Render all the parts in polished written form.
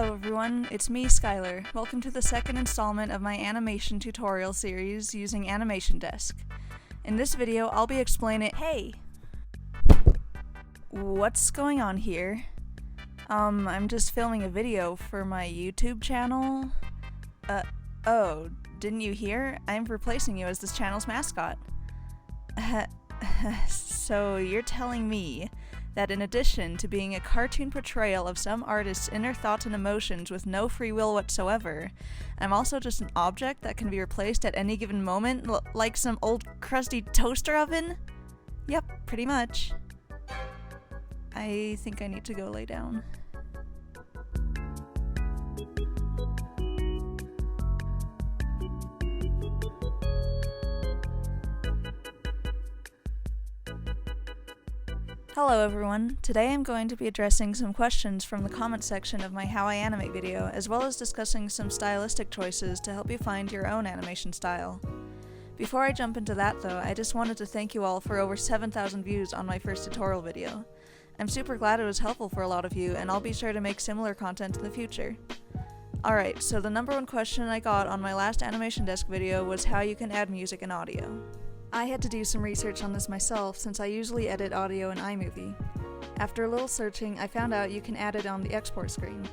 Hello everyone, it's me, Skylar. Welcome to the second installment of my animation tutorial series using Animation Desk. In this video, I'll be explaining— Hey! What's going on here? I'm just filming a video for my YouTube channel. Oh, didn't you hear? I'm replacing you as this channel's mascot. So you're telling me that in addition to being a cartoon portrayal of some artist's inner thoughts and emotions with no free will whatsoever, I'm also just an object that can be replaced at any given moment, like some old crusty toaster oven? Yep, pretty much. I think I need to go lay down. Hello everyone, today I'm going to be addressing some questions from the comment section of my How I Animate video, as well as discussing some stylistic choices to help you find your own animation style. Before I jump into that though, I just wanted to thank you all for over 7,000 views on my first tutorial video. I'm super glad it was helpful for a lot of you, and I'll be sure to make similar content in the future. Alright, so the number one question I got on my last Animation Desk video was how you can add music and audio. I had to do some research on this myself since I usually edit audio in iMovie. After a little searching, I found out you can add it on the export screen.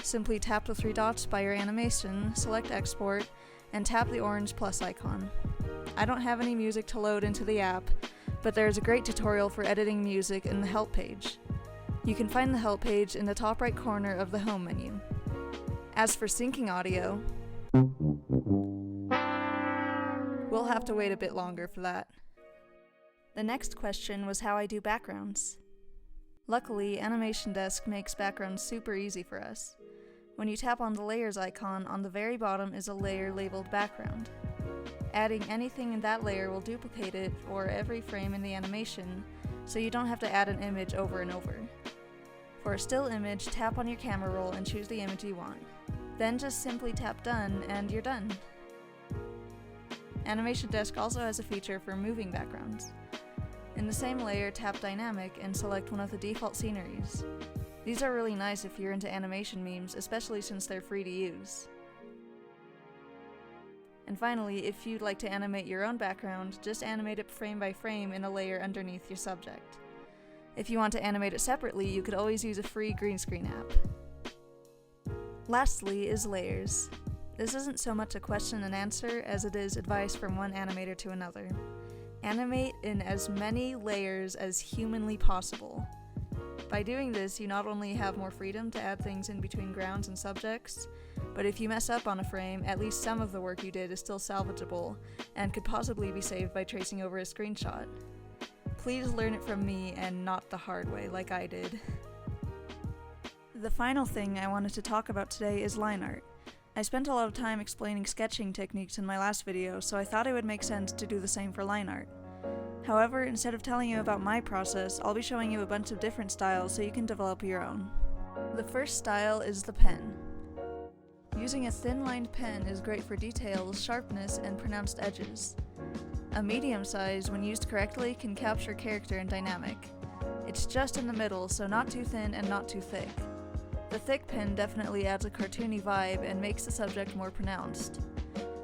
Simply tap the three dots by your animation, select export, and tap the orange plus icon. I don't have any music to load into the app, but there is a great tutorial for editing music in the help page. You can find the help page in the top right corner of the home menu. As for syncing audio, we'll have to wait a bit longer for that. The next question was how I do backgrounds. Luckily, Animation Desk makes backgrounds super easy for us. When you tap on the layers icon, on the very bottom is a layer labeled background. Adding anything in that layer will duplicate it for every frame in the animation, so you don't have to add an image over and over. For a still image, tap on your camera roll and choose the image you want. Then just simply tap done and you're done. Animation Desk also has a feature for moving backgrounds. In the same layer, tap Dynamic and select one of the default sceneries. These are really nice if you're into animation memes, especially since they're free to use. And finally, if you'd like to animate your own background, just animate it frame by frame in a layer underneath your subject. If you want to animate it separately, you could always use a free green screen app. Lastly is layers. This isn't so much a question and answer as it is advice from one animator to another. Animate in as many layers as humanly possible. By doing this, you not only have more freedom to add things in between grounds and subjects, but if you mess up on a frame, at least some of the work you did is still salvageable and could possibly be saved by tracing over a screenshot. Please learn it from me and not the hard way like I did. The final thing I wanted to talk about today is line art. I spent a lot of time explaining sketching techniques in my last video, so I thought it would make sense to do the same for line art. However, instead of telling you about my process, I'll be showing you a bunch of different styles so you can develop your own. The first style is the pen. Using a thin-lined pen is great for details, sharpness, and pronounced edges. A medium size, when used correctly, can capture character and dynamic. It's just in the middle, so not too thin and not too thick. The thick pen definitely adds a cartoony vibe and makes the subject more pronounced.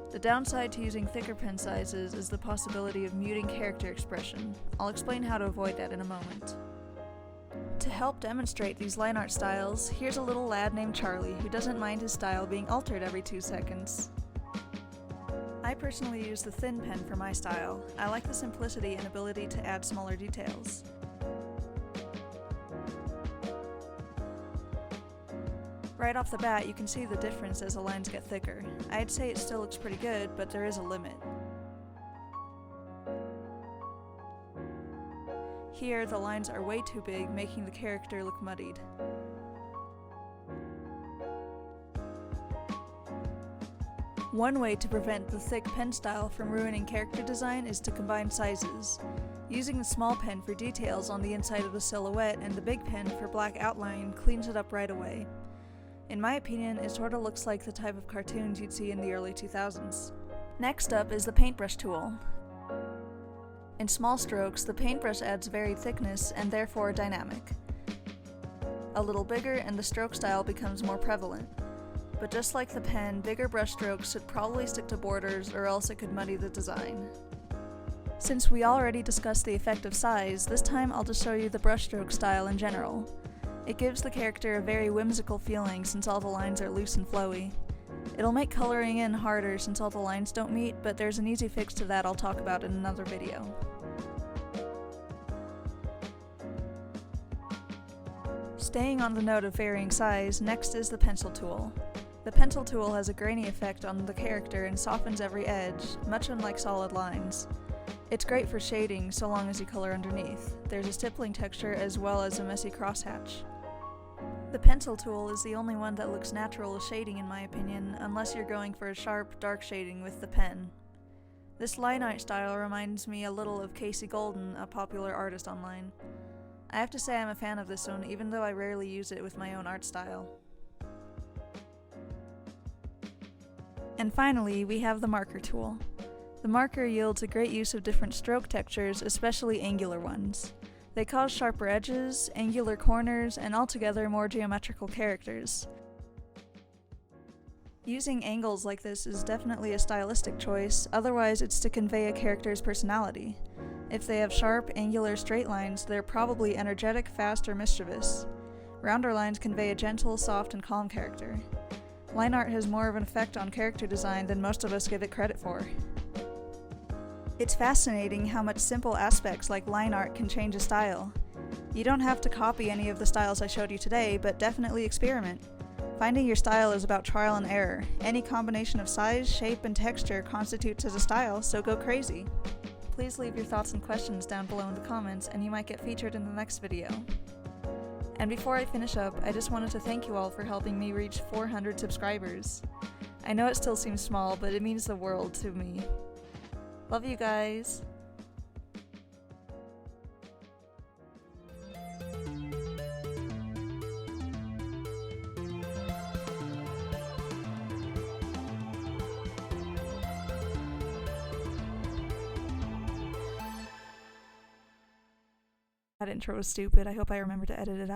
The downside to using thicker pen sizes is the possibility of muting character expression. I'll explain how to avoid that in a moment. To help demonstrate these line art styles, here's a little lad named Charlie who doesn't mind his style being altered every 2 seconds. I personally use the thin pen for my style. I like the simplicity and ability to add smaller details. Right off the bat, you can see the difference as the lines get thicker. I'd say it still looks pretty good, but there is a limit. Here, the lines are way too big, making the character look muddied. One way to prevent the thick pen style from ruining character design is to combine sizes. Using the small pen for details on the inside of the silhouette and the big pen for black outline cleans it up right away. In my opinion, it sorta looks like the type of cartoons you'd see in the early 2000s. Next up is the paintbrush tool. In small strokes, the paintbrush adds varied thickness and therefore dynamic. a little bigger and the stroke style becomes more prevalent. But just like the pen, bigger brush strokes should probably stick to borders or else it could muddy the design. Since we already discussed the effect of size, this time I'll just show you the brushstroke style in general. It gives the character a very whimsical feeling since all the lines are loose and flowy. It'll make coloring in harder since all the lines don't meet, but there's an easy fix to that I'll talk about in another video. Staying on the note of varying size, next is the pencil tool. The pencil tool has a grainy effect on the character and softens every edge, much unlike solid lines. It's great for shading so long as you color underneath. There's a stippling texture as well as a messy crosshatch. The pencil tool is the only one that looks natural with shading in my opinion, unless you're going for a sharp, dark shading with the pen. This Lineart style reminds me a little of Casey Golden, a popular artist online. I have to say I'm a fan of this one, even though I rarely use it with my own art style. And finally, we have the marker tool. The marker yields a great use of different stroke textures, especially angular ones. They cause sharper edges, angular corners, and altogether more geometrical characters. Using angles like this is definitely a stylistic choice, otherwise it's to convey a character's personality. If they have sharp, angular straight lines, they're probably energetic, fast, or mischievous. Rounder lines convey a gentle, soft, and calm character. Line art has more of an effect on character design than most of us give it credit for. It's fascinating how much simple aspects like line art can change a style. You don't have to copy any of the styles I showed you today, but definitely experiment. Finding your style is about trial and error. Any combination of size, shape, and texture constitutes as a style, so go crazy. Please leave your thoughts and questions down below in the comments, and you might get featured in the next video. And before I finish up, I just wanted to thank you all for helping me reach 400 subscribers. I know it still seems small, but it means the world to me. Love you guys! That intro was stupid. I hope I remember to edit it out.